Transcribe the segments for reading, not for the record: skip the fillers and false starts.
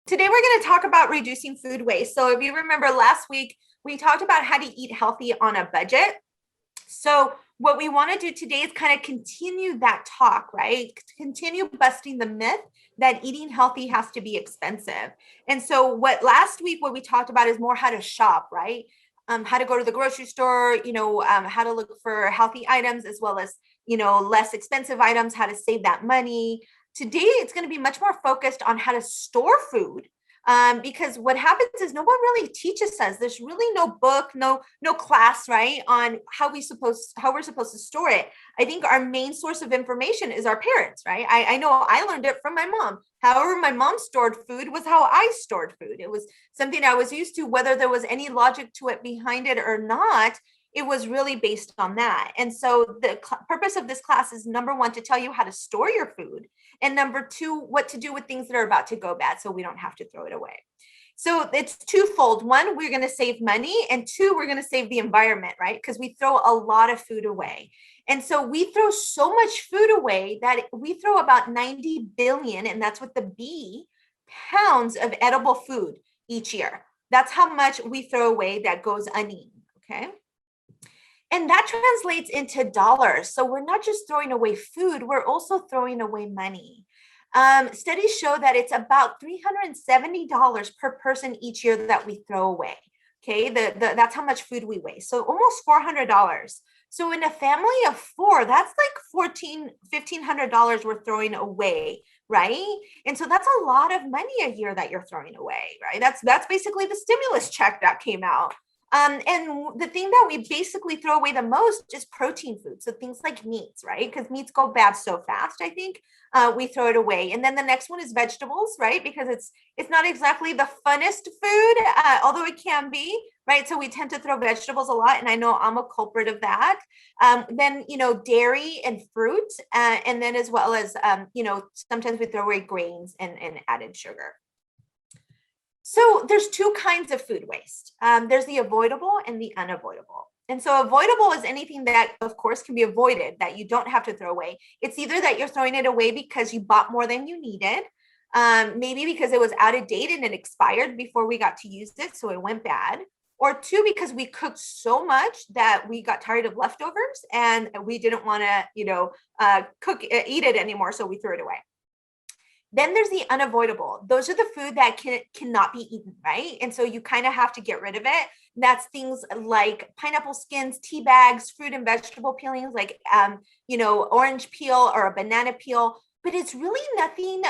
Today we're going to talk about reducing food waste. So if you remember last week, we talked about how to eat healthy on a budget. So what we want to do today is kind of continue that talk, right? Continue busting the myth that eating healthy has to be expensive. And so what we talked about is more how to shop, right? How to go to the grocery store, how to look for healthy items as well as, less expensive items, how to save that money. Today, it's going to be much more focused on how to store food. Because what happens is no one really teaches us. There's really no book, no class, right, on how we're supposed to store it. I think our main source of information is our parents, right? I know I learned it from my mom. However, my mom stored food was how I stored food. It was something I was used to, whether there was any logic to it behind it or not. It was really based on that. And so the purpose of this class is number one, to tell you how to store your food. And number two, what to do with things that are about to go bad so we don't have to throw it away. So it's twofold. One, we're going to save money, and two, we're going to save the environment, right? Because we throw a lot of food away. And so we throw so much food away that we throw about 90 billion, and that's with the B, pounds of edible food each year. That's how much we throw away that goes uneaten, okay? And that translates into dollars. So we're not just throwing away food, we're also throwing away money. Studies show that it's about $370 per person each year that we throw away. Okay, that's how much food we waste. So almost $400. So in a family of four, that's like $1,500 we're throwing away, right? And so that's a lot of money a year that you're throwing away, right? That's basically the stimulus check that came out. And the thing that we basically throw away the most is protein food. So things like meats, right? Because meats go bad so fast, I think we throw it away. And then the next one is vegetables, right? Because it's not exactly the funnest food, although it can be, right? So we tend to throw vegetables a lot. And I know I'm a culprit of that. Then, dairy and fruit. And then as well as, sometimes we throw away grains and added sugar. So there's two kinds of food waste. There's the avoidable and the unavoidable. And so avoidable is anything that, of course, can be avoided, that you don't have to throw away. It's either that you're throwing it away because you bought more than you needed, maybe because it was out of date and it expired before we got to use it, so it went bad, or two, because we cooked so much that we got tired of leftovers and we didn't want to, eat it anymore, so we threw it away. Then there's the unavoidable. Those are the food that cannot be eaten, right? And so you kind of have to get rid of it. That's things like pineapple skins, tea bags, fruit and vegetable peelings, like orange peel or a banana peel. But it's really nothing.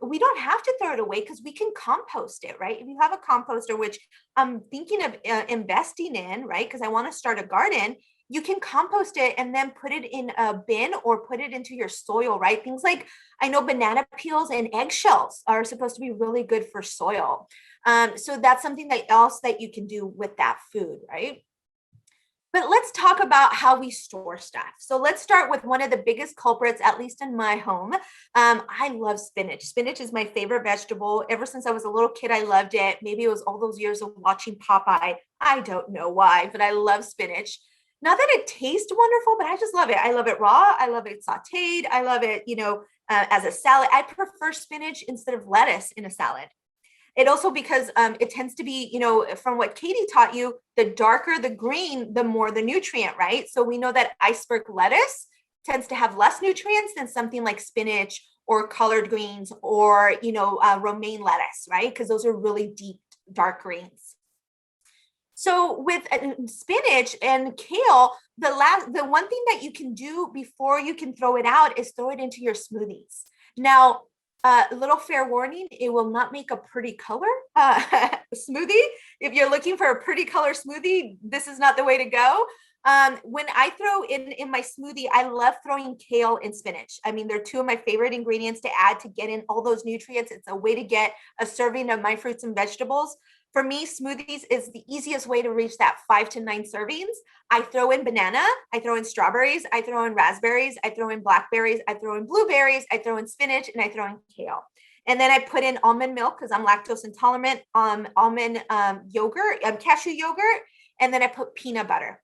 We don't have to throw it away because we can compost it, right? If you have a composter, which I'm thinking of investing in, right? Because I want to start a garden. You can compost it and then put it in a bin or put it into your soil, right? Things like, I know banana peels and eggshells are supposed to be really good for soil. So that's something else that you can do with that food, right? But let's talk about how we store stuff. So let's start with one of the biggest culprits, at least in my home. I love spinach. Spinach is my favorite vegetable. Ever since I was a little kid, I loved it. Maybe it was all those years of watching Popeye. I don't know why, but I love spinach. Not that it tastes wonderful, but I just love it. I love it raw. I love it sauteed. I love it, as a salad. I prefer spinach instead of lettuce in a salad. It also, because it tends to be, from what Katie taught you, the darker the green, the more the nutrient, right? So we know that iceberg lettuce tends to have less nutrients than something like spinach or collard greens or, romaine lettuce, right? Because those are really deep, dark greens. So with spinach and kale, the one thing that you can do before you can throw it out is throw it into your smoothies. Now, a little fair warning, it will not make a pretty color smoothie. If you're looking for a pretty color smoothie, this is not the way to go. When I throw in my smoothie, I love throwing kale and spinach. I mean, they're two of my favorite ingredients to add to get in all those nutrients. It's a way to get a serving of my fruits and vegetables. For me, smoothies is the easiest way to reach that 5 to 9 servings. I throw in banana, I throw in strawberries, I throw in raspberries, I throw in blackberries, I throw in blueberries, I throw in spinach, and I throw in kale. And then I put in almond milk because I'm lactose intolerant, almond yogurt, cashew yogurt, and then I put peanut butter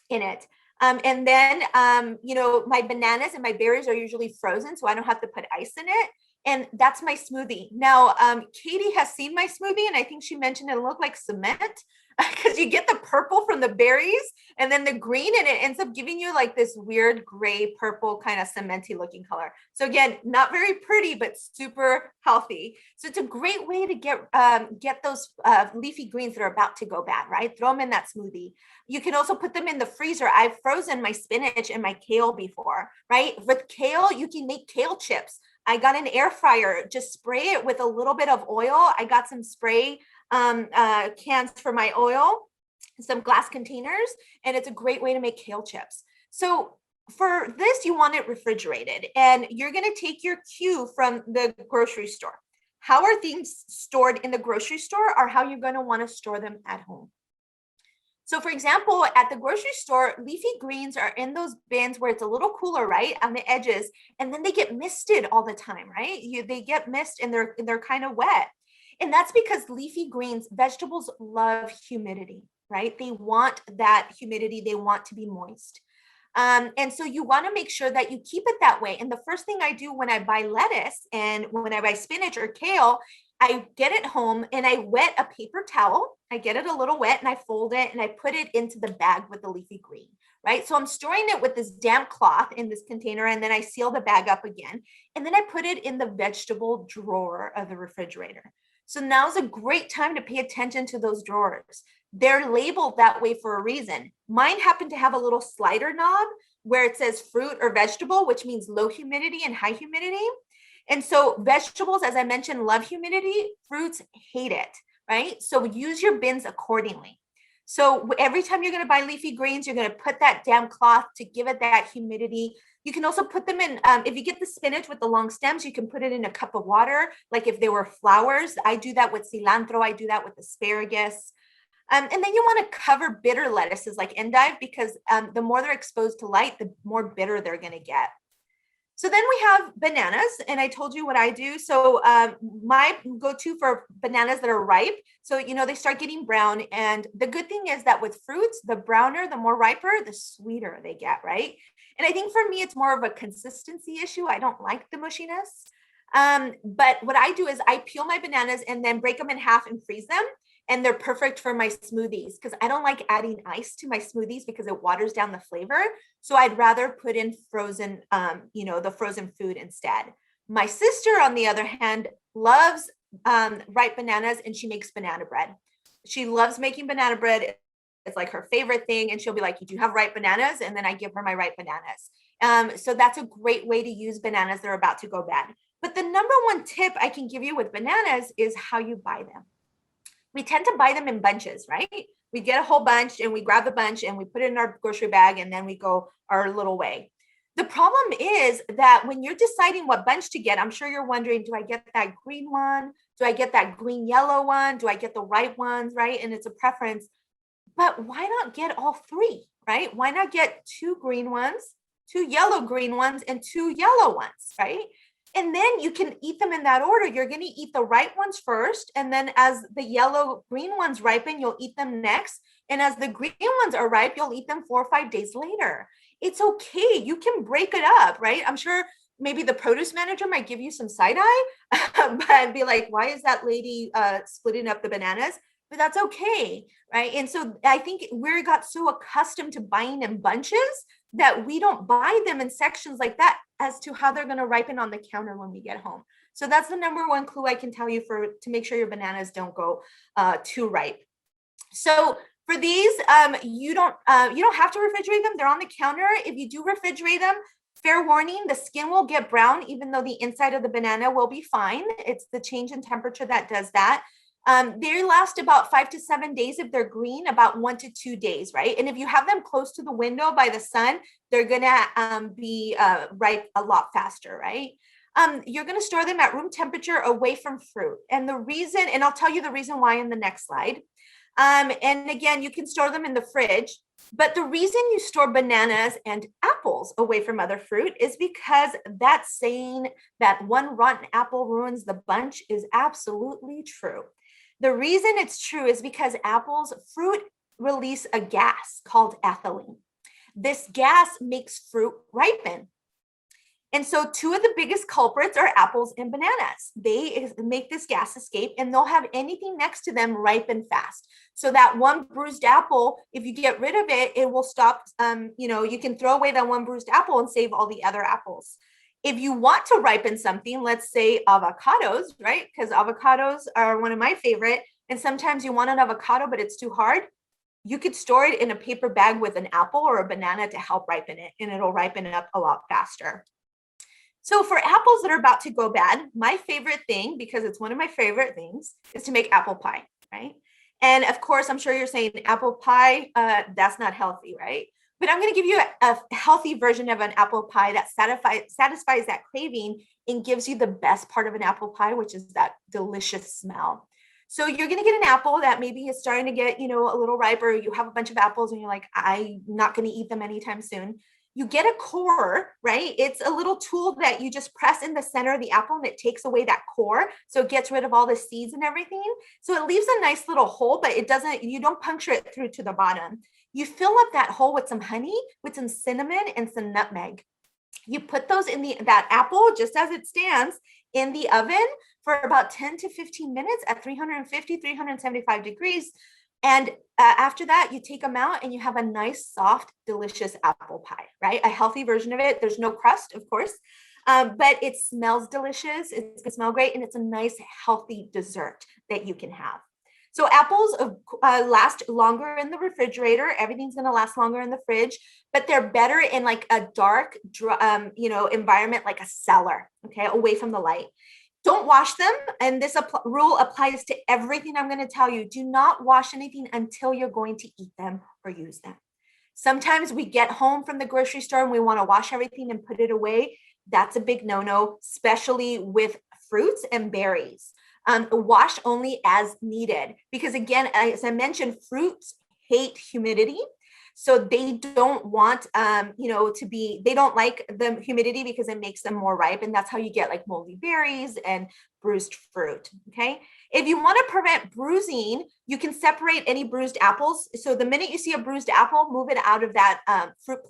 in it. And then, my bananas and my berries are usually frozen, so I don't have to put ice in it. And that's my smoothie. Now, Katie has seen my smoothie, and I think she mentioned it looked like cement because you get the purple from the berries and then the green, and it ends up giving you like this weird gray purple kind of cementy looking color. So again, not very pretty, but super healthy. So it's a great way to get those leafy greens that are about to go bad, right? Throw them in that smoothie. You can also put them in the freezer. I've frozen my spinach and my kale before, right? With kale, you can make kale chips. I got an air fryer, just spray it with a little bit of oil. I got some spray cans for my oil, some glass containers, and it's a great way to make kale chips. So for this, you want it refrigerated, and you're going to take your cue from the grocery store. How are things stored in the grocery store, or how you're going to want to store them at home? So for example, at the grocery store, leafy greens are in those bins where it's a little cooler, right, on the edges, and then they get misted all the time, right? They get mist and they're kind of wet. And that's because leafy greens, vegetables love humidity, right? They want that humidity, they want to be moist. And so you want to make sure that you keep it that way. And the first thing I do when I buy lettuce and when I buy spinach or kale, I get it home and I wet a paper towel. I get it a little wet and I fold it and I put it into the bag with the leafy green, right? So I'm storing it with this damp cloth in this container, and then I seal the bag up again. And then I put it in the vegetable drawer of the refrigerator. So now's a great time to pay attention to those drawers. They're labeled that way for a reason. Mine happen to have a little slider knob where it says fruit or vegetable, which means low humidity and high humidity. And so vegetables, as I mentioned, love humidity. Fruits hate it, right? So use your bins accordingly. So every time you're going to buy leafy greens, you're going to put that damp cloth to give it that humidity. You can also put them in, if you get the spinach with the long stems, you can put it in a cup of water. Like if they were flowers, I do that with cilantro. I do that with asparagus. And then you want to cover bitter lettuces like endive, because the more they're exposed to light, the more bitter they're going to get. So then we have bananas, and I told you what I do. So my go-to for bananas that are ripe, so they start getting brown, and the good thing is that with fruits, the browner, the more riper, the sweeter they get, right? And I think for me, it's more of a consistency issue. I don't like the mushiness. But what I do is I peel my bananas and then break them in half and freeze them. And they're perfect for my smoothies because I don't like adding ice to my smoothies because it waters down the flavor. So I'd rather put in frozen, the frozen food instead. My sister, on the other hand, loves ripe bananas, and she makes banana bread. She loves making banana bread. It's like her favorite thing. And she'll be like, you do have ripe bananas? And then I give her my ripe bananas. So that's a great way to use bananas that are about to go bad. But the number one tip I can give you with bananas is how you buy them. We tend to buy them in bunches, right? We get a whole bunch and we grab the bunch and we put it in our grocery bag, and then we go our little way. The problem is that when you're deciding what bunch to get, I'm sure you're wondering, do I get that green one? Do I get that green yellow one? Do I get the ripe ones, right? And it's a preference. But why not get all three, right? Why not get two green ones, two yellow green ones, and two yellow ones, right? And then you can eat them in that order. You're going to eat the ripe ones first. And then as the yellow green ones ripen, you'll eat them next. And as the green ones are ripe, you'll eat them 4 or 5 days later. It's okay. You can break it up, right? I'm sure maybe the produce manager might give you some side eye, but be like, why is that lady splitting up the bananas? But that's okay, right? And so I think we got so accustomed to buying in bunches that we don't buy them in sections like that as to how they're going to ripen on the counter when we get home. So that's the number one clue I can tell you to make sure your bananas don't go too ripe. So for these, you don't have to refrigerate them. They're on the counter. If you do refrigerate them, fair warning, the skin will get brown, even though the inside of the banana will be fine. It's the change in temperature that does that. They last about 5 to 7 days if they're green, about 1 to 2 days, right? And if you have them close to the window by the sun, they're gonna be ripe a lot faster, right? You're gonna store them at room temperature away from fruit. And the reason, and I'll tell you the reason why in the next slide. And again, you can store them in the fridge, but the reason you store bananas and apples away from other fruit is because that saying that one rotten apple ruins the bunch is absolutely true. The reason it's true is because fruit release a gas called ethylene. This gas makes fruit ripen. And so two of the biggest culprits are apples and bananas. They make this gas escape and they'll have anything next to them ripen fast. So that one bruised apple, if you get rid of it, it will stop. You can throw away that one bruised apple and save all the other apples. If you want to ripen something, let's say avocados, right? Because avocados are one of my favorite. And sometimes you want an avocado, but it's too hard. You could store it in a paper bag with an apple or a banana to help ripen it, and it'll ripen up a lot faster. So for apples that are about to go bad, my favorite thing, because it's one of my favorite things, is to make apple pie, right? And of course, I'm sure you're saying apple pie, that's not healthy, right? But I'm going to give you a healthy version of an apple pie that satisfies that craving and gives you the best part of an apple pie, which is that delicious smell. So you're going to get an apple that maybe is starting to get, a little ripe, or you have a bunch of apples and you're like, I'm not going to eat them anytime soon. You get a core, right? It's a little tool that you just press in the center of the apple and it takes away that core. So it gets rid of all the seeds and everything. So it leaves a nice little hole, but you don't puncture it through to the bottom. You fill up that hole with some honey, with some cinnamon and some nutmeg. You put those in that apple, just as it stands, in the oven for about 10 to 15 minutes at 350, 375 degrees. And after that, you take them out and you have a nice, soft, delicious apple pie, right? A healthy version of it. There's no crust, of course, but it smells delicious. It's going to smell great. And it's a nice, healthy dessert that you can have. So apples last longer in the refrigerator. Everything's going to last longer in the fridge, but they're better in like a dark, environment, like a cellar, okay, away from the light. Don't wash them. And this rule applies to everything I'm going to tell you. Do not wash anything until you're going to eat them or use them. Sometimes we get home from the grocery store and we want to wash everything and put it away. That's a big no-no, especially with fruits and berries. Wash only as needed, because again, as I mentioned, fruits hate humidity. So they don't want, they don't like the humidity because it makes them more ripe. And that's how you get like moldy berries and bruised fruit. Okay. If you want to prevent bruising, you can separate any bruised apples. So the minute you see a bruised apple, move it out of that fruit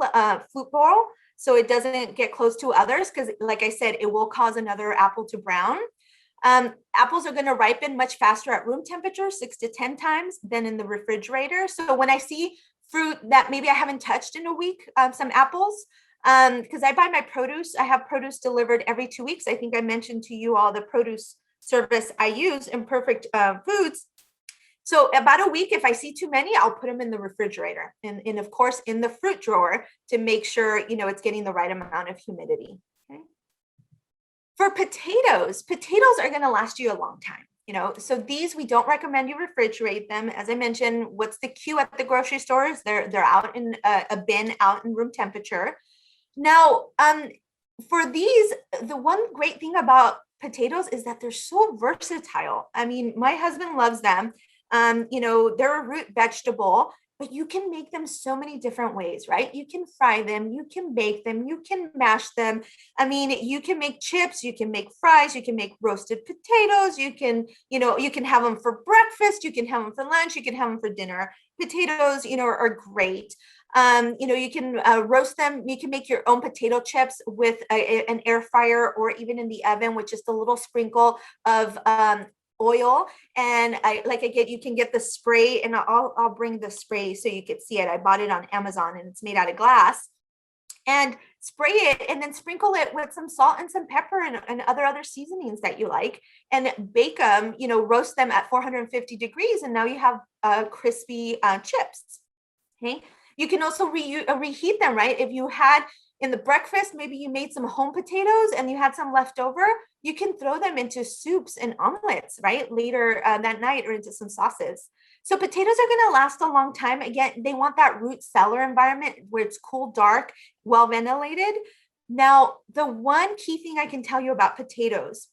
bowl so it doesn't get close to others. Because like I said, it will cause another apple to brown. Apples are going to ripen much faster at room temperature, 6 to 10 times than in the refrigerator. So when I see fruit that maybe I haven't touched in a week, some apples, because I buy my produce, I have produce delivered every 2 weeks. I think I mentioned to you all the produce service I use in Perfect Foods. So about a week, if I see too many, I'll put them in the refrigerator and of course in the fruit drawer to make sure, it's getting the right amount of humidity. Okay. For potatoes are going to last you a long time. So these, we don't recommend you refrigerate them. As I mentioned, what's the cue at the grocery stores? They're out in a bin, out in room temperature. Now, for these, the one great thing about potatoes is that they're so versatile. I mean, my husband loves them. They're a root vegetable, but you can make them so many different ways, right? You can fry them, you can bake them, you can mash them. I mean, you can make chips, you can make fries, you can make roasted potatoes, you can have them for breakfast, you can have them for lunch, you can have them for dinner. Potatoes, are great. You can roast them. You can make your own potato chips with an air fryer or even in the oven with just a little sprinkle of oil. And you can get the spray, and I'll bring the spray so you can see it. I bought it on Amazon and it's made out of glass. And spray it and then sprinkle it with some salt and some pepper and other seasonings that you like, and bake them, roast them at 450 degrees. And now you have crispy chips. Okay. You can also reheat them, right? If you had in the breakfast, maybe you made some home potatoes and you had some left over, you can throw them into soups and omelets, right? Later that night, or into some sauces. So potatoes are going to last a long time. Again, they want that root cellar environment where it's cool, dark, well ventilated. Now, the one key thing I can tell you about potatoes,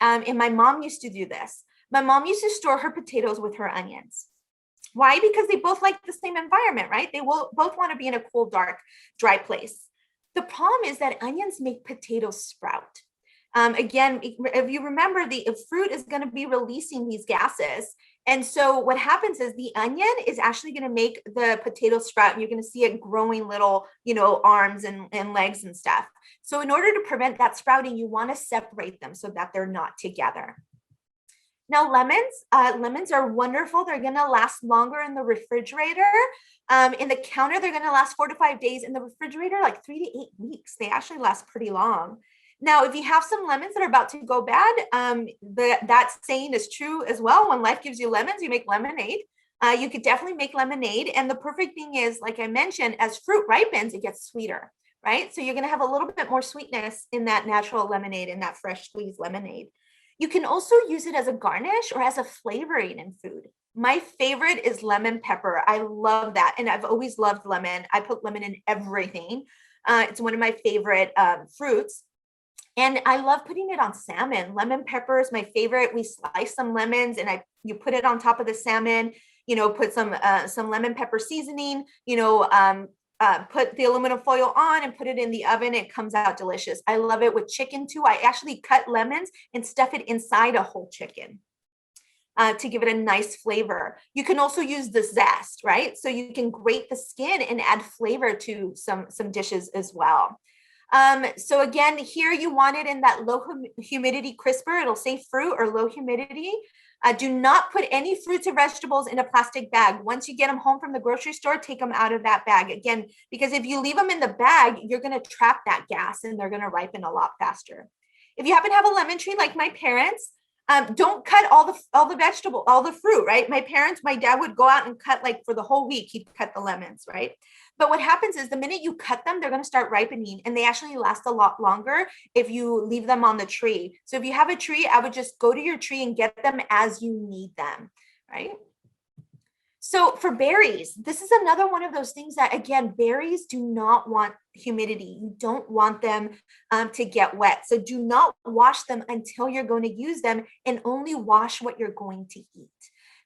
and my mom used to do this. My mom used to store her potatoes with her onions. Why? Because they both like the same environment, right? They will both want to be in a cool, dark, dry place. The problem is that onions make potatoes sprout. Again, if you remember, the fruit is going to be releasing these gases. And so what happens is the onion is actually going to make the potato sprout, and you're going to see it growing little, arms and legs and stuff. So in order to prevent that sprouting, you want to separate them so that they're not together. Now, lemons are wonderful. They're going to last longer in the refrigerator. In the counter, they're going to last 4 to 5 days. In the refrigerator, like 3 to 8 weeks. They actually last pretty long. Now, if you have some lemons that are about to go bad, that saying is true as well. When life gives you lemons, you make lemonade. You could definitely make lemonade. And the perfect thing is, like I mentioned, as fruit ripens, it gets sweeter, right? So you're going to have a little bit more sweetness in that natural lemonade, in that fresh squeezed lemonade. You can also use it as a garnish or as a flavoring in food. My favorite is lemon pepper. I love that. And I've always loved lemon. I put lemon in everything. It's one of my favorite fruits. And I love putting it on salmon. Lemon pepper is my favorite. We slice some lemons and you put it on top of the salmon, put some lemon pepper seasoning, put the aluminum foil on and put it in the oven. It comes out delicious. I love it with chicken too. I actually cut lemons and stuff it inside a whole chicken to give it a nice flavor. You can also use the zest, right? So you can grate the skin and add flavor to some dishes as well. So again, here you want it in that low humidity crisper. It'll say fruit or low humidity. Do not put any fruits or vegetables in a plastic bag. Once you get them home from the grocery store, take them out of that bag. Again, because if you leave them in the bag, you're going to trap that gas and they're going to ripen a lot faster. If you happen to have a lemon tree like my parents, don't cut all the fruit, right? My dad would go out and cut, like, for the whole week, he'd cut the lemons, right? But what happens is the minute you cut them, they're going to start ripening, and they actually last a lot longer if you leave them on the tree. So if you have a tree, I would just go to your tree and get them as you need them, right? So for berries, this is another one of those things that, again, berries do not want humidity. You don't want them to get wet. So do not wash them until you're going to use them, and only wash what you're going to eat.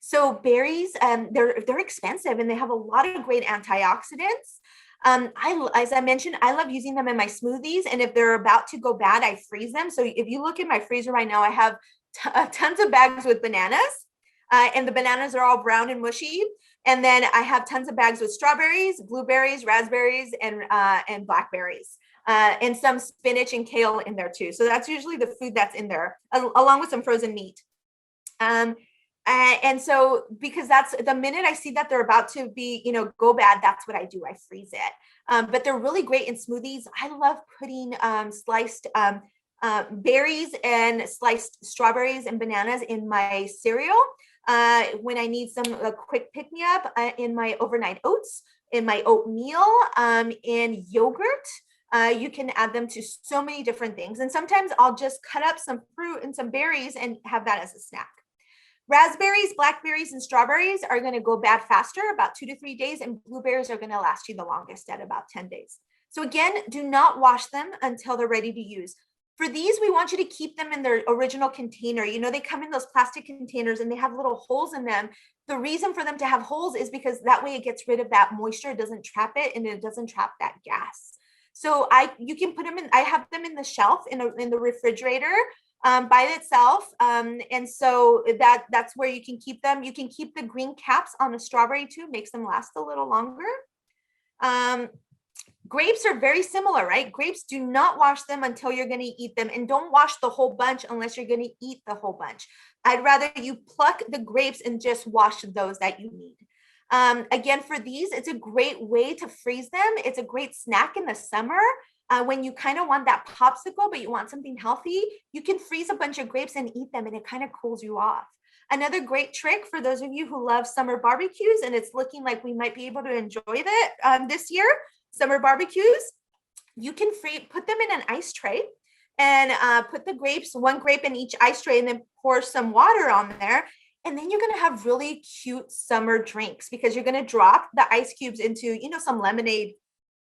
So berries, they're expensive and they have a lot of great antioxidants. As I mentioned, I love using them in my smoothies. And if they're about to go bad, I freeze them. So if you look in my freezer right now, I have tons of bags with bananas. And the bananas are all brown and mushy. And then I have tons of bags with strawberries, blueberries, raspberries, and blackberries, and some spinach and kale in there too. So that's usually the food that's in there, along with some frozen meat. And so, because that's the minute I see that they're about to be, go bad, that's what I do. I freeze it. But they're really great in smoothies. I love putting sliced berries and sliced strawberries and bananas in my cereal. When I need some quick pick me up, in my overnight oats, in my oatmeal, in yogurt. You can add them to so many different things. And sometimes I'll just cut up some fruit and some berries and have that as a snack. Raspberries, blackberries, and strawberries are going to go bad faster, about 2 to 3 days, and blueberries are going to last you the longest at about 10 days. So again, do not wash them until they're ready to use. For these, we want you to keep them in their original container. They come in those plastic containers and they have little holes in them. The reason for them to have holes is because that way it gets rid of that moisture, it doesn't trap it, and it doesn't trap that gas. So you can put them in, I have them in the shelf in the refrigerator by itself. And so that's where you can keep them. You can keep the green caps on a strawberry too, makes them last a little longer. Grapes are very similar, right? Grapes, do not wash them until you're going to eat them, and don't wash the whole bunch unless you're going to eat the whole bunch. I'd rather you pluck the grapes and just wash those that you need. Again, for these, it's a great way to freeze them. It's a great snack in the summer. When you kind of want that popsicle, but you want something healthy, you can freeze a bunch of grapes and eat them, and it kind of cools you off. Another great trick for those of you who love summer barbecues, and it's looking like we might be able to enjoy that this year, summer barbecues, you can put them in an ice tray and put the grapes, one grape in each ice tray, and then pour some water on there. And then you're going to have really cute summer drinks, because you're going to drop the ice cubes into, some lemonade,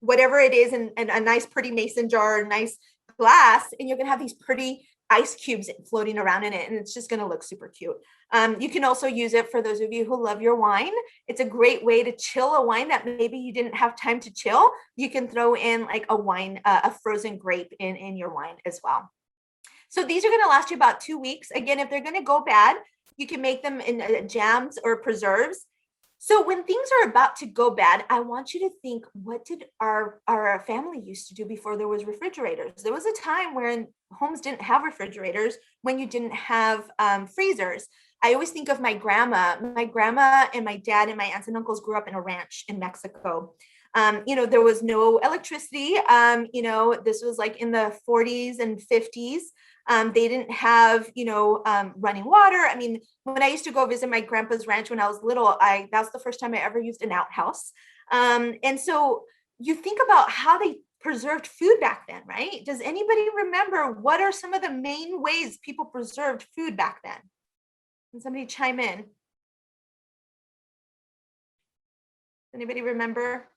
whatever it is, in a nice pretty mason jar, nice glass, and you're going to have these pretty ice cubes floating around in it, and it's just going to look super cute. You can also use it for those of you who love your wine. It's a great way to chill a wine that maybe you didn't have time to chill. You can throw in like a frozen grape in your wine as well. So these are going to last you about 2 weeks. Again, if they're going to go bad, you can make them in jams or preserves. So when things are about to go bad, I want you to think, what did our family used to do before there was refrigerators? There was a time when homes didn't have refrigerators, when you didn't have freezers. I always think of my grandma. My grandma and my dad and my aunts and uncles grew up in a ranch in Mexico. There was no electricity. This was like in the 40s and 50s. They didn't have, running water. I mean, when I used to go visit my grandpa's ranch when I was little, that's the first time I ever used an outhouse. And so you think about how they preserved food back then, right? Does anybody remember what are some of the main ways people preserved food back then? Can somebody chime in? Anybody remember?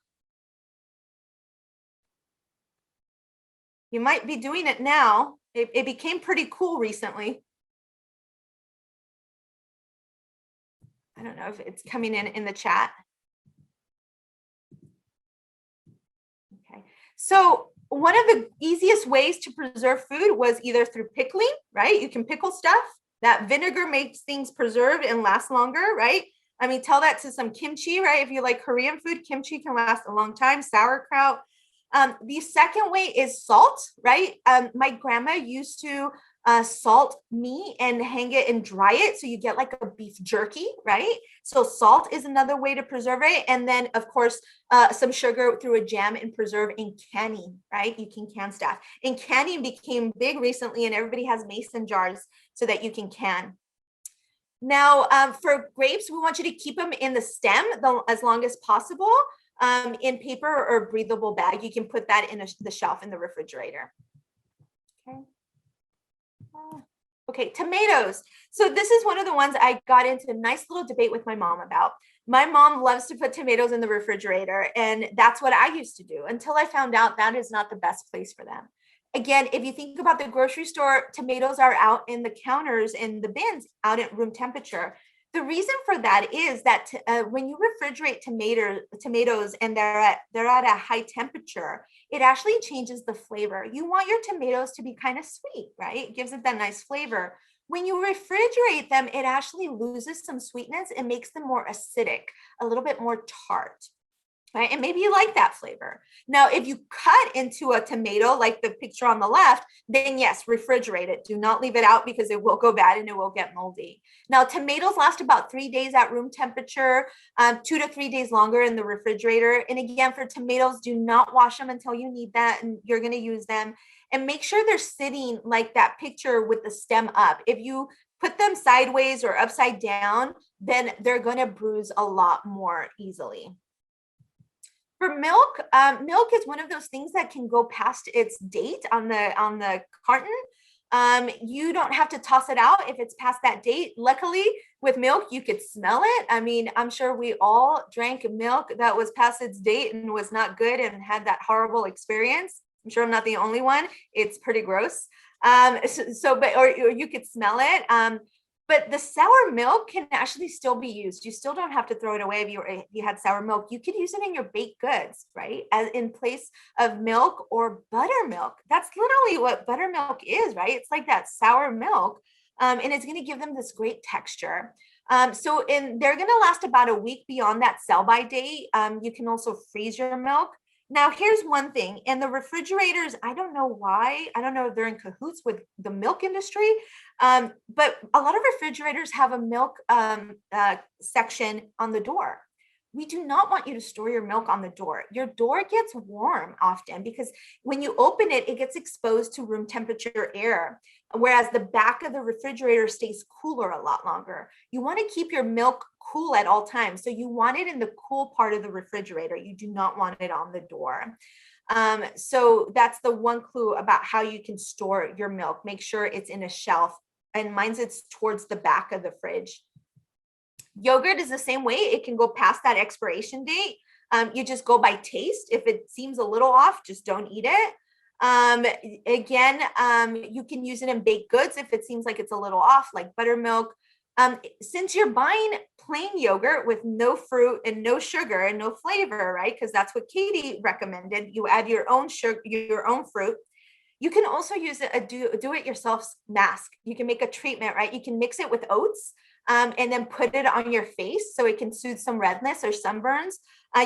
You might be doing it now. It became pretty cool recently. I don't know if it's coming in the chat. Okay. So one of the easiest ways to preserve food was either through pickling, right? You can pickle stuff. That vinegar makes things preserve and last longer, right? I mean, tell that to some kimchi, right? If you like Korean food, kimchi can last a long time, sauerkraut. The second way is salt, right? My grandma used to salt meat and hang it and dry it. So you get like a beef jerky, right? So salt is another way to preserve it. And then of course, some sugar through a jam and preserve in canning, right? You can can stuff. And canning became big recently and everybody has mason jars so that you can can. Now, for grapes, we want you to keep them in the stem as long as possible. In paper or breathable bag. You can put that in the shelf in the refrigerator. Okay. Okay, tomatoes. So this is one of the ones I got into a nice little debate with my mom about. My mom loves to put tomatoes in the refrigerator, and that's what I used to do until I found out that is not the best place for them. Again, if you think about the grocery store, tomatoes are out in the counters in the bins out at room temperature. The reason for that is that when you refrigerate tomatoes and they're at a high temperature, it actually changes the flavor. You want your tomatoes to be kind of sweet, right? It gives it that nice flavor. When you refrigerate them, it actually loses some sweetness and makes them more acidic, a little bit more tart. Right? And maybe you like that flavor. Now, if you cut into a tomato, like the picture on the left, then yes, refrigerate it. Do not leave it out because it will go bad and it will get moldy. Now, tomatoes last about 3 days at room temperature, 2 to 3 days longer in the refrigerator. And again, for tomatoes, do not wash them until you need that and you're going to use them. And make sure they're sitting like that picture with the stem up. If you put them sideways or upside down, then they're going to bruise a lot more easily. For milk, milk is one of those things that can go past its date on the carton. You don't have to toss it out if it's past that date. Luckily, with milk, you could smell it. I mean, I'm sure we all drank milk that was past its date and was not good and had that horrible experience. I'm sure I'm not the only one. It's pretty gross. Or you could smell it. But the sour milk can actually still be used. You still don't have to throw it away if you had sour milk. You could use it in your baked goods, right? As in place of milk or buttermilk. That's literally what buttermilk is, right? It's like that sour milk, and it's going to give them this great texture. They're going to last about a week beyond that sell-by date. You can also freeze your milk. Now, here's one thing. In the refrigerators, I don't know why. I don't know if they're in cahoots with the milk industry, but a lot of refrigerators have a milk section on the door. We do not want you to store your milk on the door. Your door gets warm often because when you open it, it gets exposed to room temperature air, whereas the back of the refrigerator stays cooler a lot longer. You want to keep your milk cool at all times. So you want it in the cool part of the refrigerator. You do not want it on the door. So that's the one clue about how you can store your milk. Make sure it's in a shelf, and mine's it's towards the back of the fridge. Yogurt is the same way. It can go past that expiration date. You just go by taste. If it seems a little off, just don't eat it. You can use it in baked goods if it seems like it's a little off, like buttermilk. Since you're buying plain yogurt with no fruit and no sugar and no flavor, right? Because that's what Katie recommended. You add your own sugar, your own fruit. You can also use a do-it-yourself mask. You can make a treatment, right? You can mix it with oats and then put it on your face so it can soothe some redness or sunburns.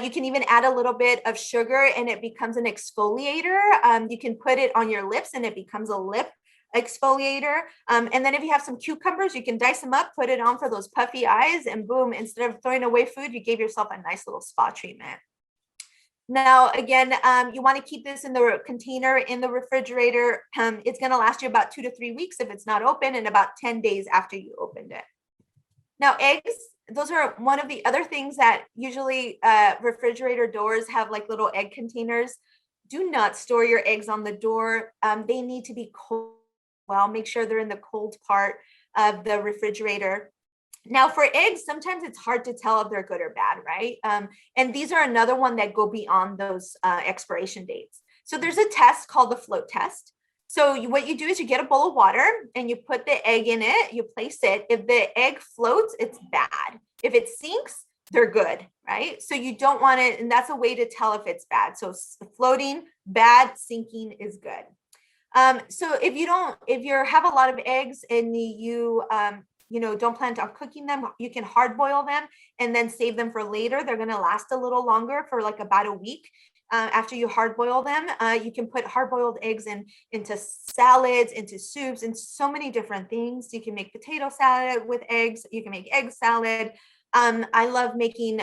You can even add a little bit of sugar and it becomes an exfoliator. You can put it on your lips and it becomes a lip exfoliator. And then if you have some cucumbers, you can dice them up, put it on for those puffy eyes, and boom, instead of throwing away food, you gave yourself a nice little spa treatment. Now, again, you want to keep this in the container in the refrigerator. It's going to last you about 2 to 3 weeks if it's not open, and about 10 days after you opened it. Now, eggs, those are one of the other things that usually refrigerator doors have, like little egg containers. Do not store your eggs on the door. They need to be cold. Well, make sure they're in the cold part of the refrigerator. Now for eggs, sometimes it's hard to tell if they're good or bad, right? And these are another one that go beyond those expiration dates. So there's a test called the float test. So what you do is you get a bowl of water and you put the egg in it, you place it. If the egg floats, it's bad. If it sinks, they're good, right? So you don't want it, and that's a way to tell if it's bad. So floating, bad, sinking is good. So if you have a lot of eggs and you don't plan on cooking them, you can hard boil them and then save them for later. They're going to last a little longer, for like about a week. After you hard boil them, you can put hard boiled eggs into salads, into soups, and so many different things. You can make potato salad with eggs. You can make egg salad. I love making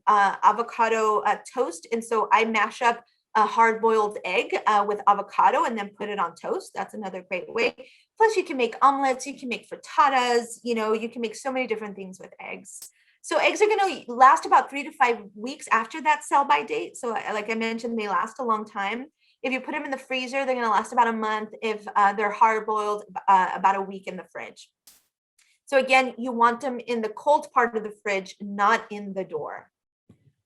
avocado toast. And so I mash up a hard-boiled egg with avocado and then put it on toast. That's another great way. Plus, you can make omelets, you can make frittatas, you can make so many different things with eggs. So eggs are going to last about 3 to 5 weeks after that sell-by date. So like I mentioned, they last a long time. If you put them in the freezer, they're going to last about a month. If they're hard-boiled, about a week in the fridge. So again, you want them in the cold part of the fridge, not in the door.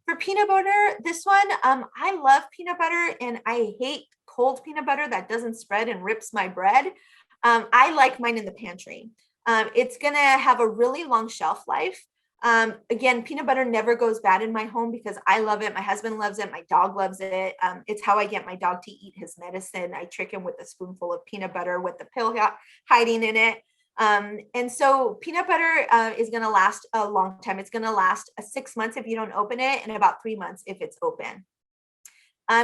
For peanut butter, this one, I love peanut butter and I hate cold peanut butter that doesn't spread and rips my bread. I like mine in the pantry. It's gonna have a really long shelf life. Again, peanut butter never goes bad in my home because I love it. My husband loves it. My dog loves it. It's how I get my dog to eat his medicine. I trick him with a spoonful of peanut butter with the pill hiding in it. And so peanut butter is going to last a long time. It's going to last 6 months if you don't open it, and about 3 months if it's open.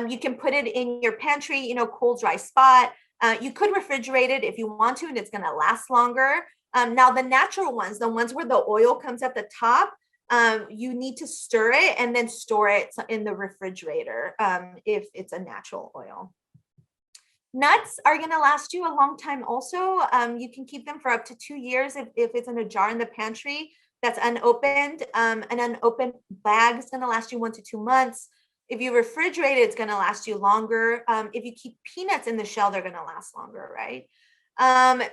You can put it in your pantry, cold, dry spot. You could refrigerate it if you want to, and it's going to last longer. Now, the natural ones, the ones where the oil comes at the top, you need to stir it and then store it in the refrigerator if it's a natural oil. Nuts are going to last you a long time also. You can keep them for up to 2 years if it's in a jar in the pantry that's unopened. An unopened bag is going to last you 1 to 2 months. If you refrigerate it, it's going to last you longer. If you keep peanuts in the shell, they're going to last longer, right?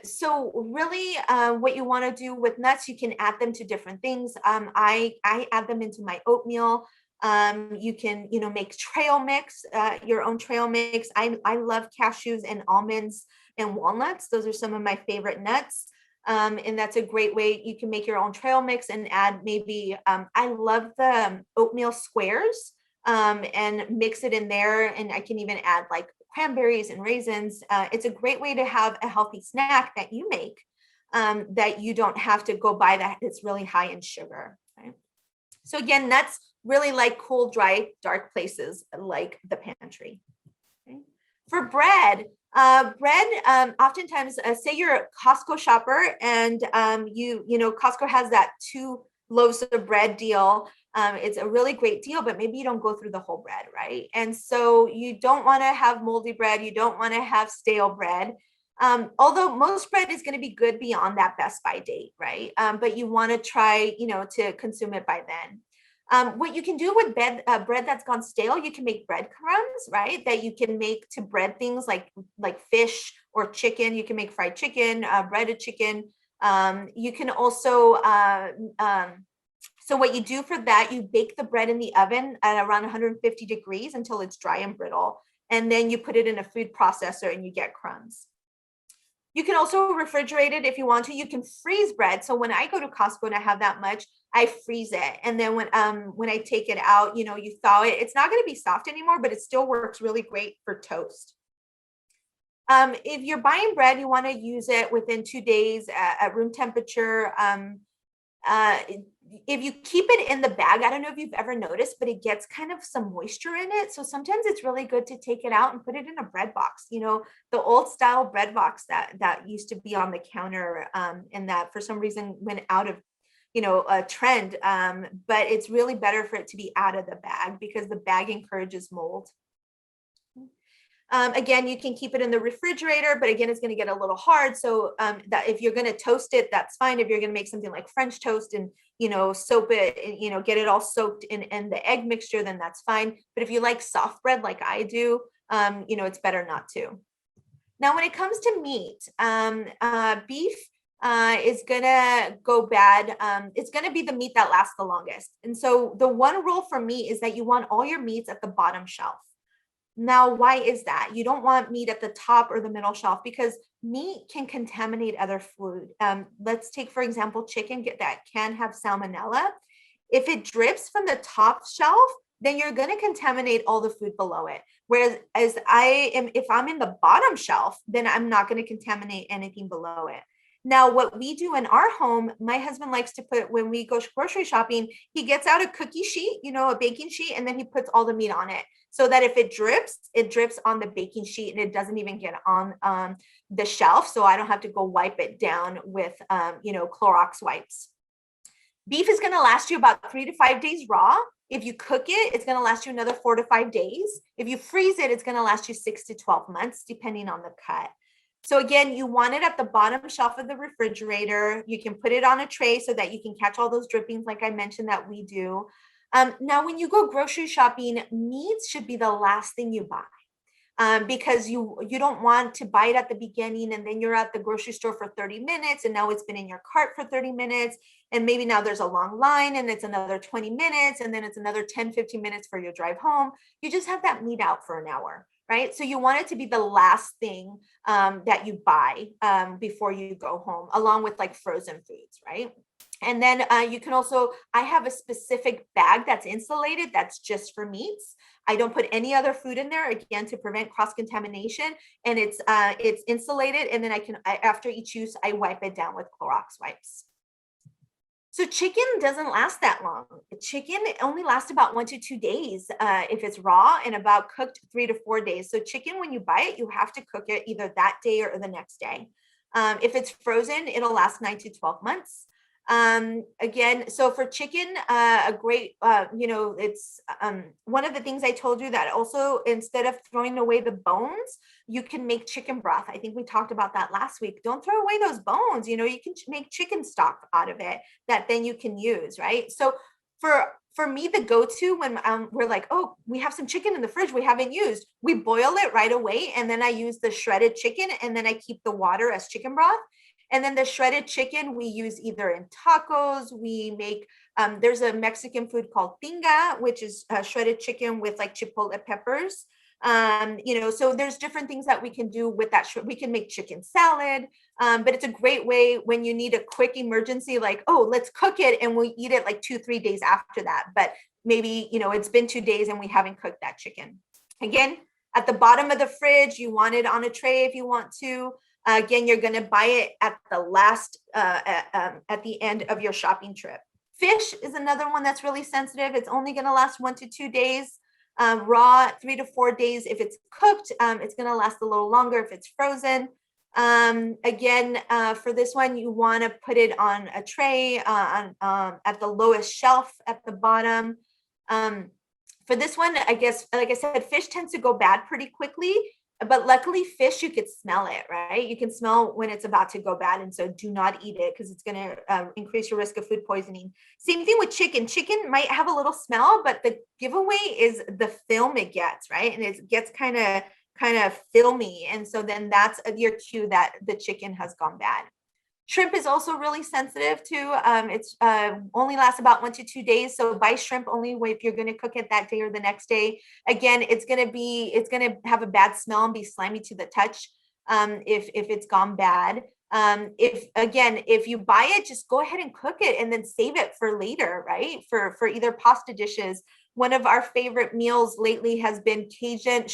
So really what you want to do with nuts, you can add them to different things. I add them into my oatmeal. You can, make trail mix, your own trail mix. I love cashews and almonds and walnuts. Those are some of my favorite nuts. And that's a great way. You can make your own trail mix and add maybe, I love the oatmeal squares and mix it in there. And I can even add like cranberries and raisins. It's a great way to have a healthy snack that you make that you don't have to go buy that it's really high in sugar. Right? So again, nuts really like cool, dry, dark places like the pantry. Okay. For bread, oftentimes say you're a Costco shopper and Costco has that 2 loaves of bread deal. It's a really great deal, but maybe you don't go through the whole bread, right? And so you don't want to have moldy bread. You don't want to have stale bread. Although most bread is going to be good beyond that best by date, right? But you want to try, to consume it by then. What you can do with bread that's gone stale, you can make breadcrumbs, right? That you can make to bread things like fish or chicken. You can make fried chicken, breaded chicken. You can also, so what you do for that, you bake the bread in the oven at around 150 degrees until it's dry and brittle. And then you put it in a food processor and you get crumbs. You can also refrigerate it if you want to. You can freeze bread. So when I go to Costco and I have that much, I freeze it. And then when I take it out, you thaw it. It's not going to be soft anymore, but it still works really great for toast. If you're buying bread, you want to use it within 2 days at room temperature. Uh, if you keep it in the bag, I don't know if you've ever noticed, but it gets kind of some moisture in it. So sometimes it's really good to take it out and put it in a bread box, the old style bread box that used to be on the counter, and that for some reason went out of, a trend. But it's really better for it to be out of the bag because the bag encourages mold. Again, you can keep it in the refrigerator, but again, it's going to get a little hard. So that if you're going to toast it, that's fine. If you're going to make something like French toast and, soak it, and, get it all soaked in the egg mixture, then that's fine. But if you like soft bread like I do, it's better not to. Now, when it comes to meat, beef is going to go bad. It's going to be the meat that lasts the longest. And so the one rule for meat is that you want all your meats at the bottom shelf. Now, why is that? You don't want meat at the top or the middle shelf because meat can contaminate other food. Let's take, for example, chicken that can have salmonella. If it drips from the top shelf, then you're going to contaminate all the food below it. Whereas if I'm in the bottom shelf, then I'm not going to contaminate anything below it. Now, what we do in our home, my husband likes to put, when we go grocery shopping, he gets out a cookie sheet, a baking sheet, and then he puts all the meat on it so that if it drips on the baking sheet and it doesn't even get on the shelf. So I don't have to go wipe it down with, Clorox wipes. Beef is going to last you about 3 to 5 days raw. If you cook it, it's going to last you another 4 to 5 days. If you freeze it, it's going to last you 6 to 12 months, depending on the cut. So again, you want it at the bottom shelf of the refrigerator. You can put it on a tray so that you can catch all those drippings, like I mentioned that we do. Now, when you go grocery shopping, meats should be the last thing you buy. Because you don't want to buy it at the beginning and then you're at the grocery store for 30 minutes and now it's been in your cart for 30 minutes and maybe now there's a long line and it's another 20 minutes and then it's another 10, 15 minutes for your drive home. You just have that meat out for an hour, right? So you want it to be the last thing that you buy before you go home, along with like frozen foods, right? And then you can also, I have a specific bag that's insulated that's just for meats. I don't put any other food in there, again, to prevent cross-contamination. And it's insulated. And then after each use, I wipe it down with Clorox wipes. So chicken doesn't last that long. Chicken only lasts about 1 to 2 days if it's raw, and about cooked 3 to 4 days. So chicken, when you buy it, you have to cook it either that day or the next day. If it's frozen, it'll last 9 to 12 months. Again, so for chicken, a great, it's one of the things I told you that also, instead of throwing away the bones, you can make chicken broth. I think we talked about that last week. Don't throw away those bones. You can make chicken stock out of it that then you can use, right? So for me, the go-to when we're like, oh, we have some chicken in the fridge we haven't used, we boil it right away. And then I use the shredded chicken and then I keep the water as chicken broth. And then the shredded chicken we use either in tacos. We make, there's a Mexican food called tinga, which is shredded chicken with like chipotle peppers. So there's different things that we can do with that. We can make chicken salad, but it's a great way when you need a quick emergency, like, oh, let's cook it and we'll eat it like 2-3 days after that. But maybe, it's been 2 days and we haven't cooked that chicken. Again, at the bottom of the fridge, you want it on a tray if you want to. Again, you're going to buy it at the last, at the end of your shopping trip. Fish is another one that's really sensitive. It's only going to last 1 to 2 days. Raw, 3 to 4 days. If it's cooked, it's going to last a little longer if it's frozen. Again, for this one, you want to put it on a tray at the lowest shelf at the bottom. For this one, I guess, like I said, fish tends to go bad pretty quickly. But luckily, fish, you could smell it, right? You can smell when it's about to go bad. And so do not eat it because it's going to increase your risk of food poisoning. Same thing with chicken. Chicken might have a little smell, but the giveaway is the film it gets, right? And it gets kind of filmy. And so then that's your cue that the chicken has gone bad. Shrimp is also really sensitive too. It's only lasts about 1 to 2 days. So buy shrimp only if you're going to cook it that day or the next day. Again, it's going to have a bad smell and be slimy to the touch if it's gone bad. If you buy it, just go ahead and cook it and then save it for later, right? For either pasta dishes. One of our favorite meals lately has been Cajun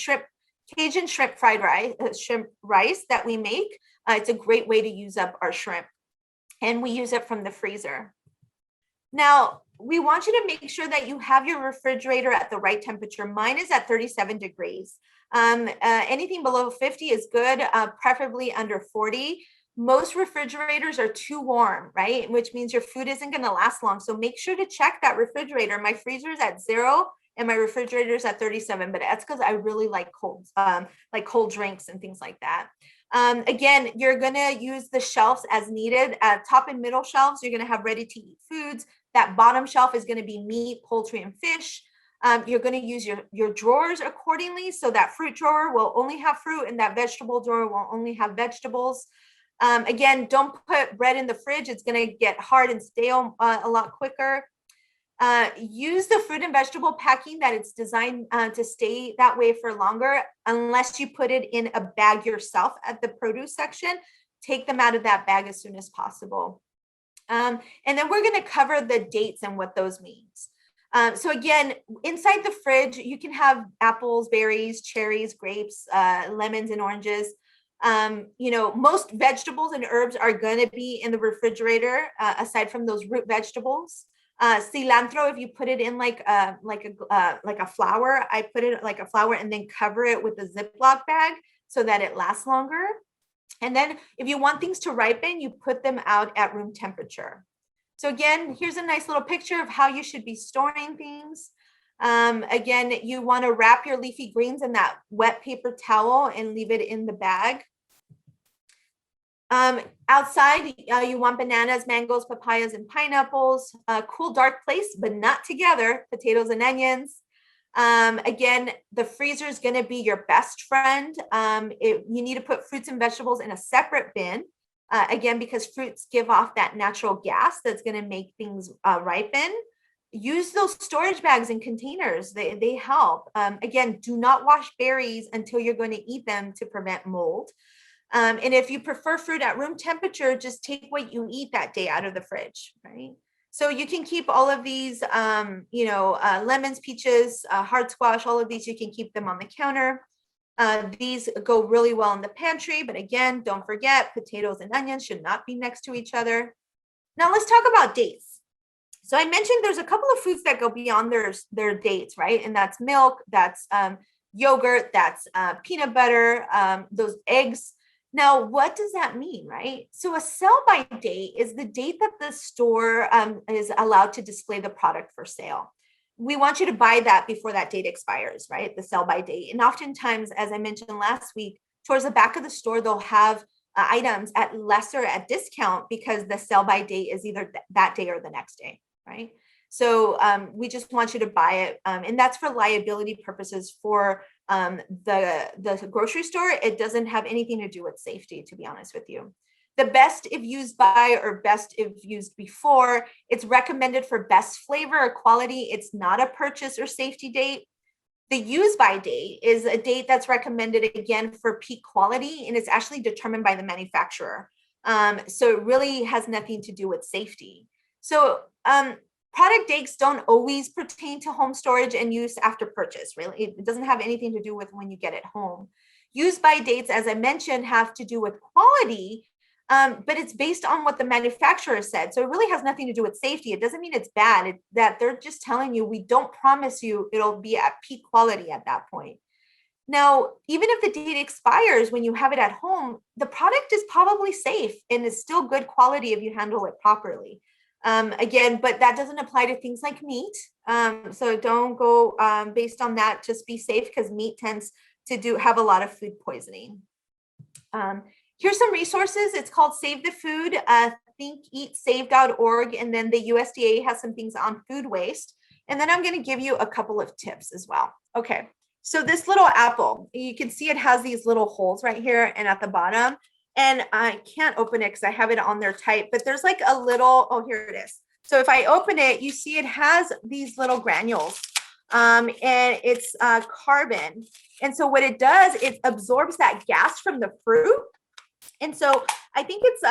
Cajun shrimp fried rice, shrimp rice that we make. It's a great way to use up our shrimp, and we use it from the freezer. Now, we want you to make sure that you have your refrigerator at the right temperature. Mine is at 37 degrees. Anything below 50 is good, preferably under 40. Most refrigerators are too warm, right? Which means your food isn't going to last long. So make sure to check that refrigerator. My freezer is at 0 and my refrigerator is at 37, but that's because I really like cold drinks and things like that. Again, you're going to use the shelves as needed. Top and middle shelves, you're going to have ready to eat foods. That bottom shelf is going to be meat, poultry, and fish. You're going to use your drawers accordingly. So that fruit drawer will only have fruit and that vegetable drawer will only have vegetables. Again, don't put bread in the fridge. It's going to get hard and stale a lot quicker. Use the fruit and vegetable packing that it's designed to stay that way for longer, unless you put it in a bag yourself at the produce section. Take them out of that bag as soon as possible. And then we're going to cover the dates and what those means. So again, inside the fridge, you can have apples, berries, cherries, grapes, lemons, and oranges. Most vegetables and herbs are going to be in the refrigerator, aside from those root vegetables. Cilantro, if you put it in like a flour, I put it like a flour and then cover it with a Ziploc bag so that it lasts longer. And then if you want things to ripen, you put them out at room temperature. So again, here's a nice little picture of how you should be storing things. Again, you want to wrap your leafy greens in that wet paper towel and leave it in the bag. Outside, you want bananas, mangoes, papayas, and pineapples. Cool, dark place, but not together. Potatoes and onions. Again, the freezer is going to be your best friend. You need to put fruits and vegetables in a separate bin. Again, because fruits give off that natural gas that's going to make things ripen. Use those storage bags and containers. They help. Again, do not wash berries until you're going to eat them to prevent mold. And if you prefer fruit at room temperature, just take what you eat that day out of the fridge, right? So you can keep all of these, lemons, peaches, hard squash, all of these, you can keep them on the counter. These go really well in the pantry, but again, don't forget, potatoes and onions should not be next to each other. Now let's talk about dates. So I mentioned there's a couple of foods that go beyond their dates, right? And that's milk, that's yogurt, that's peanut butter, those eggs. Now, what does that mean, right? So a sell-by date is the date that the store is allowed to display the product for sale. We want you to buy that before that date expires, right? The sell-by date. And oftentimes, as I mentioned last week, towards the back of the store, they'll have items at discount because the sell-by date is either that day or the next day, right? So we just want you to buy it. And that's for liability purposes for the grocery store. It doesn't have anything to do with safety, to be honest with you. The best if used by or best if used before, it's recommended for best flavor or quality. It's not a purchase or safety date. The use by date is a date that's recommended again for peak quality, and it's actually determined by the manufacturer. So it really has nothing to do with safety. So product dates don't always pertain to home storage and use after purchase, really. It doesn't have anything to do with when you get it home. Use by dates, as I mentioned, have to do with quality, but it's based on what the manufacturer said. So it really has nothing to do with safety. It doesn't mean it's bad. That they're just telling you, we don't promise you it'll be at peak quality at that point. Now, even if the date expires when you have it at home, the product is probably safe and is still good quality if you handle it properly. Again, but that doesn't apply to things like meat. So don't go based on that. Just be safe, because meat tends to have a lot of food poisoning. Here's some resources. It's called Save the Food, thinkeatsave.org. And then the USDA has some things on food waste. And then I'm going to give you a couple of tips as well. Okay. So this little apple, you can see it has these little holes right here and at the bottom. And I can't open it because I have it on there tight, but there's like a little, oh, here it is. So if I open it, you see it has these little granules and it's carbon. And so what it does, it absorbs that gas from the fruit. And so I think it's,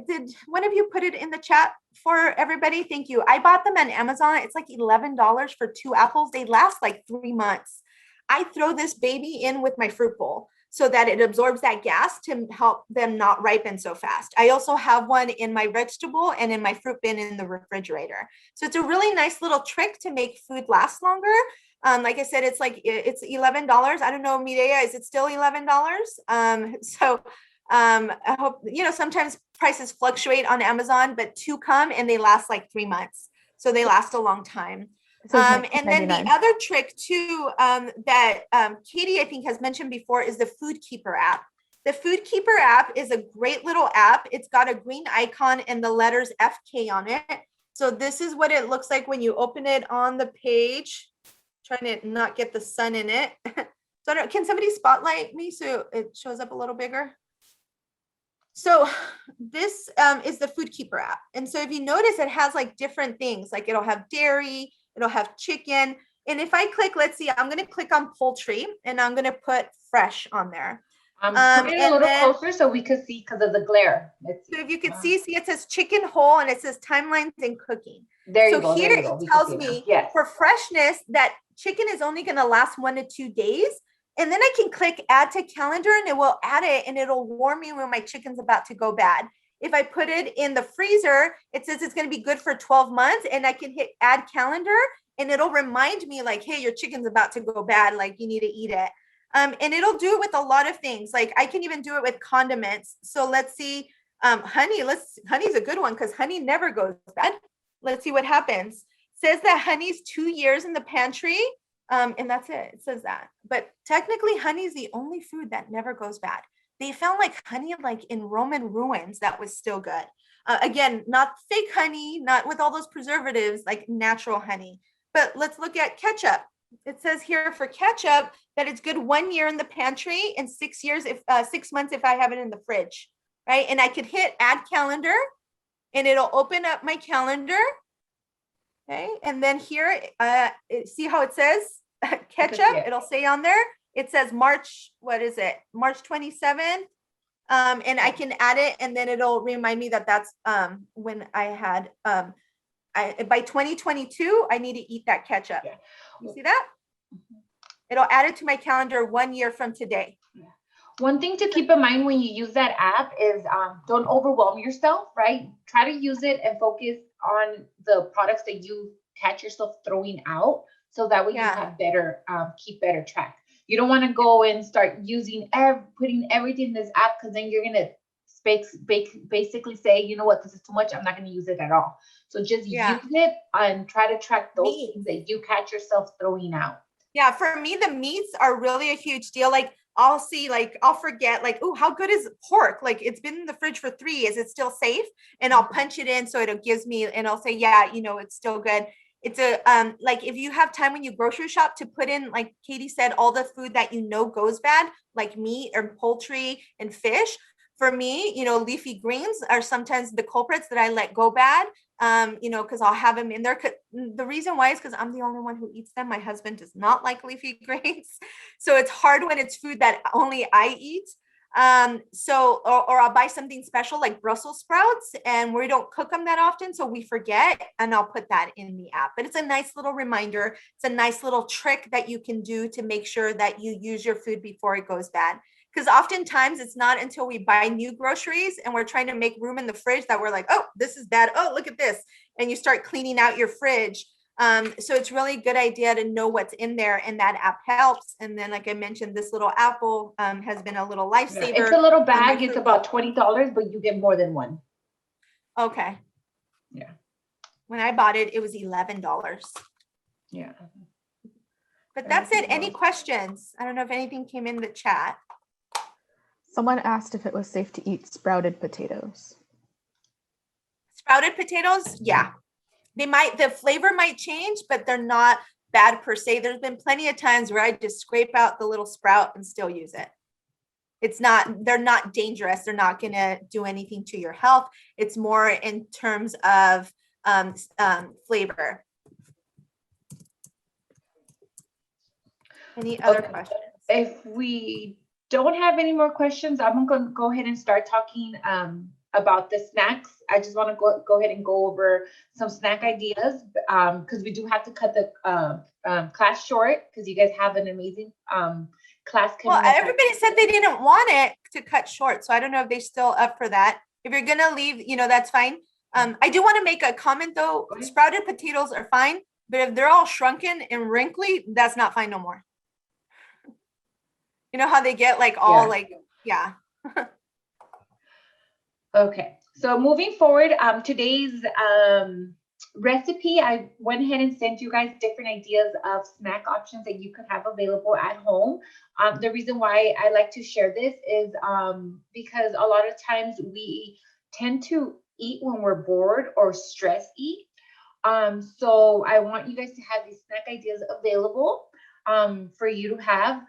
did one of you put it in the chat for everybody? Thank you. I bought them on Amazon. It's like $11 for 2 apples. They last like 3 months. I throw this baby in with my fruit bowl so that it absorbs that gas to help them not ripen so fast. I also have one in my vegetable and in my fruit bin in the refrigerator. So it's a really nice little trick to make food last longer. Like I said, it's it's $11. I don't know, Mireya, is it still $11? I hope, sometimes prices fluctuate on Amazon, but two come and they last like 3 months. So they last a long time. And then the other trick too, that Katie, I think, has mentioned before is the Food Keeper app. The Food Keeper app is a great little app. It's got a green icon and the letters FK on it. So this is what it looks like when you open it on the page. Trying to not get the sun in it. So can somebody spotlight me so it shows up a little bigger? So this is the Food Keeper app. And so if you notice, it has like different things, like it'll have dairy, it'll have chicken. And if I click, let's see, I'm going to click on poultry and I'm going to put fresh on there. Put it a little closer so we could see because of the glare. So if you can see, it says chicken whole and it says timelines and cooking. There you go. So here it tells me for freshness that chicken is only going to last 1 to 2 days. And then I can click add to calendar and it will add it and it'll warn me when my chicken's about to go bad. If I put it in the freezer, it says it's going to be good for 12 months and I can hit add calendar and it'll remind me like, hey, your chicken's about to go bad. Like you need to eat it. And it'll do it with a lot of things. Like I can even do it with condiments. So let's see, honey's a good one because honey never goes bad. Let's see what happens. Says that honey's 2 years in the pantry. And that's it. It says that. But technically, honey is the only food that never goes bad. They found like honey like in Roman ruins that was still good. Again, not fake honey, not with all those preservatives, like natural honey. But let's look at ketchup. It says here for ketchup that it's good 1 year in the pantry and 6 years if 6 months if I have it in the fridge, right? And I could hit add calendar and it'll open up my calendar. Okay, and then here, see how it says ketchup? It'll say on there, it says March, what is it? March 27th. And I can add it and then it'll remind me that that's when I had, by 2022, I need to eat that ketchup. Yeah. You see that? It'll add it to my calendar 1 year from today. Yeah. One thing to keep in mind when you use that app is don't overwhelm yourself, right? Try to use it and focus on the products that you catch yourself throwing out so that way you have better, keep better track. You don't want to go and start using, putting everything in this app because then you're going to basically say, you know what, this is too much. I'm not going to use it at all. So just use it and try to track those things that you catch yourself throwing out. Yeah, for me, the meats are really a huge deal. Like I'll see, like I'll forget, like, oh, how good is pork? Like it's been in the fridge for 3 years. Is it still safe? And I'll punch it in so it gives me, and I'll say, yeah, it's still good. It's a like if you have time when you grocery shop to put in, like Katie said, all the food that goes bad, like meat or poultry and fish. For me, leafy greens are sometimes the culprits that I let go bad. Because I'll have them in there. The reason why is because I'm the only one who eats them. My husband does not like leafy greens. So it's hard when it's food that only I eat. Or I'll buy something special like Brussels sprouts and we don't cook them that often. So we forget and I'll put that in the app. But it's a nice little reminder. It's a nice little trick that you can do to make sure that you use your food before it goes bad. Because oftentimes it's not until we buy new groceries and we're trying to make room in the fridge that we're like, oh, this is bad. Oh, look at this. And you start cleaning out your fridge. So it's really a good idea to know what's in there and that app helps. And then, like I mentioned, this little apple has been a little lifesaver. It's a little bag. It's about $20, but you get more than one. Okay. Yeah. When I bought it, it was $11. Yeah. But that's it. Any questions? I don't know if anything came in the chat. Someone asked if it was safe to eat sprouted potatoes. Sprouted potatoes? Yeah. The flavor might change, but they're not bad per se. There's been plenty of times where I just scrape out the little sprout and still use it. They're not dangerous. They're not going to do anything to your health. It's more in terms of flavor. Any other questions? If we don't have any more questions, I'm going to go ahead and start talking about the snacks. I just want to go ahead and go over some snack ideas, because we do have to cut the class short, because you guys have an amazing class Well, coming up. everybody said they didn't want it to cut short, so I don't know if they're still up for that. If you're gonna leave, that's fine. I do want to make a comment though. Go ahead. Sprouted potatoes are fine, but if they're all shrunken and wrinkly, that's not fine no more. You know how they get like all yeah. Okay, so moving forward, today's recipe, I went ahead and sent you guys different ideas of snack options that you could have available at home. The reason why I like to share this is because a lot of times we tend to eat when we're bored or stress eat. So I want you guys to have these snack ideas available for you to have.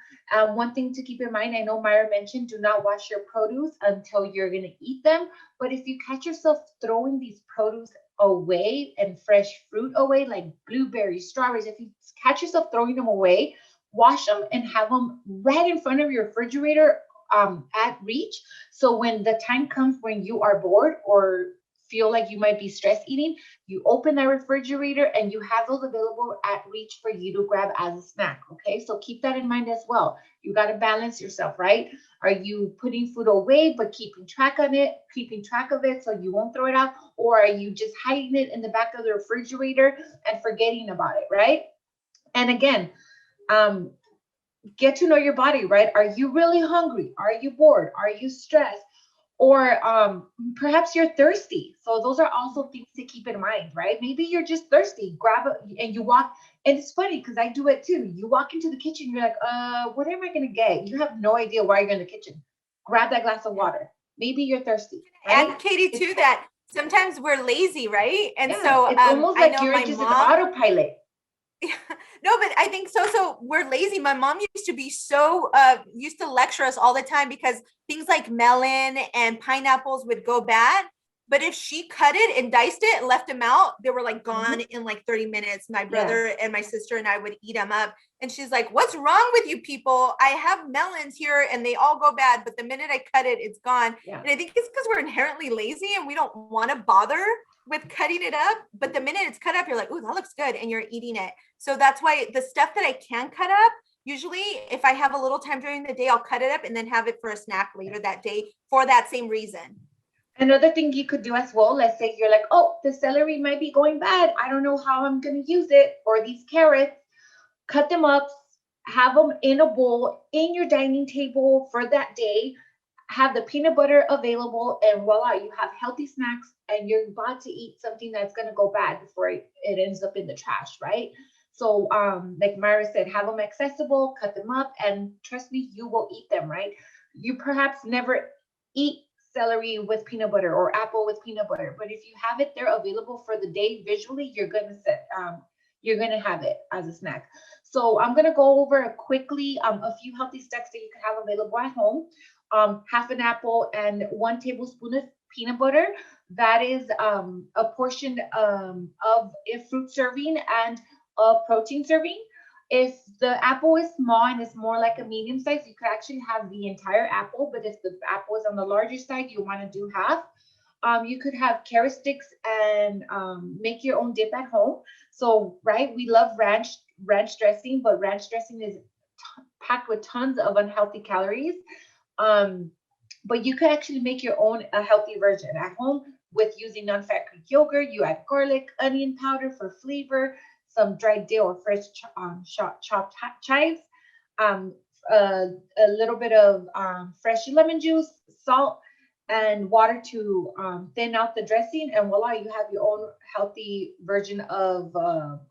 One thing to keep in mind, I know Myra mentioned, do not wash your produce until you're going to eat them. But if you catch yourself throwing these produce away and fresh fruit away, like blueberries, strawberries, if you catch yourself throwing them away, wash them and have them right in front of your refrigerator at reach. So when the time comes when you are bored or feel like you might be stress eating, you open that refrigerator and you have those available at reach for you to grab as a snack. Okay, so keep that in mind as well. You got to balance yourself, right? Are you putting food away but keeping track of it so you won't throw it out? Or are you just hiding it in the back of the refrigerator and forgetting about it, right? And again, get to know your body, right? Are you really hungry? Are you bored? Are you stressed? Or perhaps you're thirsty. So those are also things to keep in mind, right? Maybe you're just thirsty. Grab it and you walk. And it's funny because I do it too. You walk into the kitchen, you're like, what am I going to get? You have no idea why you're in the kitchen. Grab that glass of water. Maybe you're thirsty. Right? And Katie too, that sometimes we're lazy, right? And Yeah, so it's almost like you're my just mom, an autopilot. No, but I think so we're lazy. My mom used to be so used to lecture us all the time because things like melon and pineapples would go bad. But if she cut it and diced it and left them out, they were like gone in like 30 minutes. My brother and my sister and I would eat them up. And she's like, what's wrong with you people? I have melons here and they all go bad, but the minute I cut it, it's gone. Yeah. And I think it's because we're inherently lazy and we don't want to bother with cutting it up. But the minute it's cut up, you're like, ooh, that looks good. And you're eating it. So that's why the stuff that I can cut up, usually if I have a little time during the day, I'll cut it up and then have it for a snack later that day for that same reason. Another thing you could do as well, let's say you're like, oh, the celery might be going bad. I don't know how I'm going to use it. Or these carrots, cut them up, have them in a bowl in your dining table for that day. Have the peanut butter available, and voila, you have healthy snacks and you're about to eat something that's going to go bad before it ends up in the trash, right? So like Myra said, have them accessible, cut them up, and trust me, you will eat them, right? You perhaps never eat celery with peanut butter or apple with peanut butter, but if you have it there available for the day visually, you're gonna have it as a snack. So I'm gonna go over quickly a few healthy snacks that you can have available at home. Half an apple and 1 tablespoon of peanut butter. That is a portion of a fruit serving and a protein serving. If the apple is small and it's more like a medium size, you could actually have the entire apple. But if the apple is on the larger side, you want to do half. You could have carrot sticks and make your own dip at home. So, right, we love ranch dressing, but ranch dressing is packed with tons of unhealthy calories. But you could actually make your own a healthy version at home with using non-fat Greek yogurt. You add garlic, onion powder for flavor, some dried dill or fresh chopped chives, a little bit of fresh lemon juice, salt, and water to thin out the dressing, and voila, you have your own healthy version of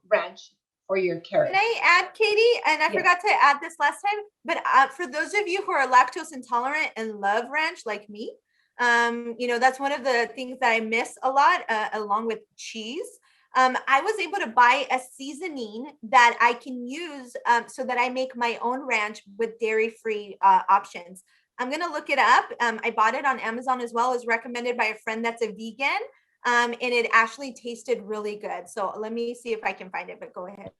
ranch for your carrots. Can I add, Katie? And I forgot to add this last time, but for those of you who are lactose intolerant and love ranch like me, that's one of the things that I miss a lot, along with cheese. I was able to buy a seasoning that I can use so that I make my own ranch with dairy-free options. I'm going to look it up. I bought it on Amazon as well, as recommended by a friend that's a vegan. And it actually tasted really good. So let me see if I can find it, but go ahead.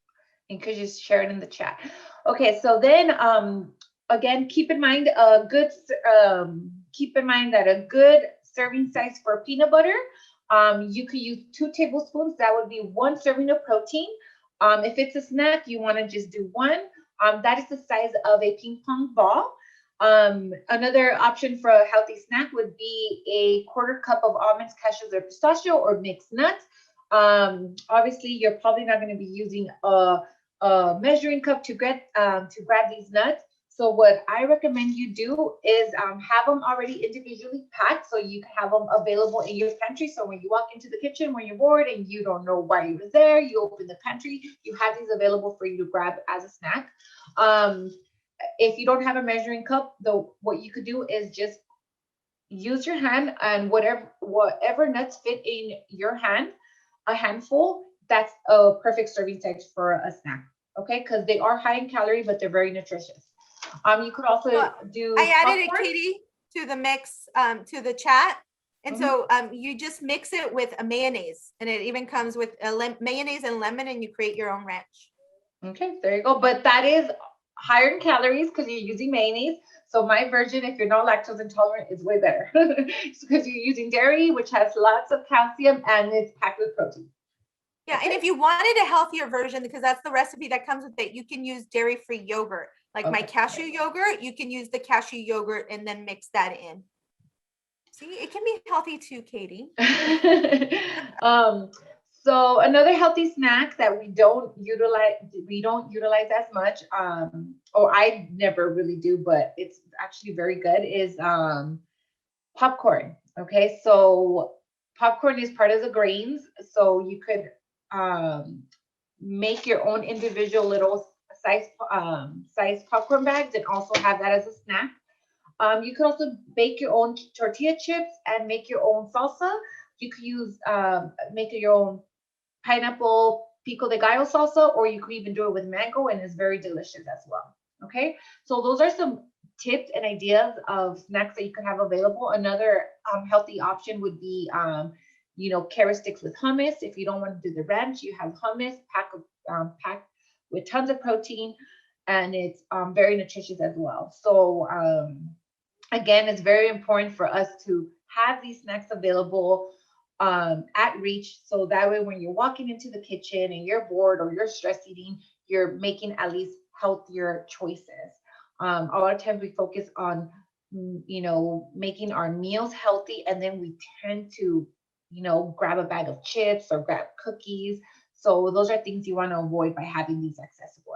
And could you share it in the chat? Okay, so then again, keep in mind that a good serving size for peanut butter. You could use 2 tablespoons. That would be 1 serving of protein. If it's a snack, you want to just do 1. That is the size of a ping pong ball. Another option for a healthy snack would be a 1/4 cup of almonds, cashews, or pistachio, or mixed nuts. Obviously, you're probably not going to be using a measuring cup to grab these nuts. So what I recommend you do is have them already individually packed, so you can have them available in your pantry. So when you walk into the kitchen when you're bored and you don't know why you was there, you open the pantry, you have these available for you to grab as a snack. If you don't have a measuring cup, though, what you could do is just use your hand, and whatever nuts fit in your hand, a handful, that's a perfect serving size for a snack. Okay, because they are high in calorie, but they're very nutritious. You could also do. I added popcorn. it, Katie, to the mix, to the chat. And so you just mix it with a mayonnaise, and it even comes with a mayonnaise and lemon, and you create your own ranch. Okay, there you go. But that is higher in calories because you're using mayonnaise. So my version, if you're not lactose intolerant, is way better because you're using dairy, which has lots of calcium and it's packed with protein. Yeah, and if you wanted a healthier version, because that's the recipe that comes with it, you can use dairy-free yogurt. Like my cashew yogurt, you can use the cashew yogurt and then mix that in. See, it can be healthy too, Katie. So another healthy snack that we don't utilize as much, or I never really do, but it's actually very good, is popcorn. Okay, so popcorn is part of the grains, so you could make your own individual little size popcorn bags and also have that as a snack. You can also bake your own tortilla chips and make your own salsa. You could use make your own pineapple pico de gallo salsa, or you could even do it with mango, and it's very delicious as well. Okay, so those are some tips and ideas of snacks that you can have available. Another healthy option would be carrot sticks with hummus. If you don't want to do the ranch, you have hummus packed with tons of protein, and it's very nutritious as well. So again, it's very important for us to have these snacks available at reach, so that way when you're walking into the kitchen and you're bored or you're stress eating, you're making at least healthier choices. A lot of times we focus on making our meals healthy, and then we tend to grab a bag of chips or grab cookies. So those are things you want to avoid by having these accessible.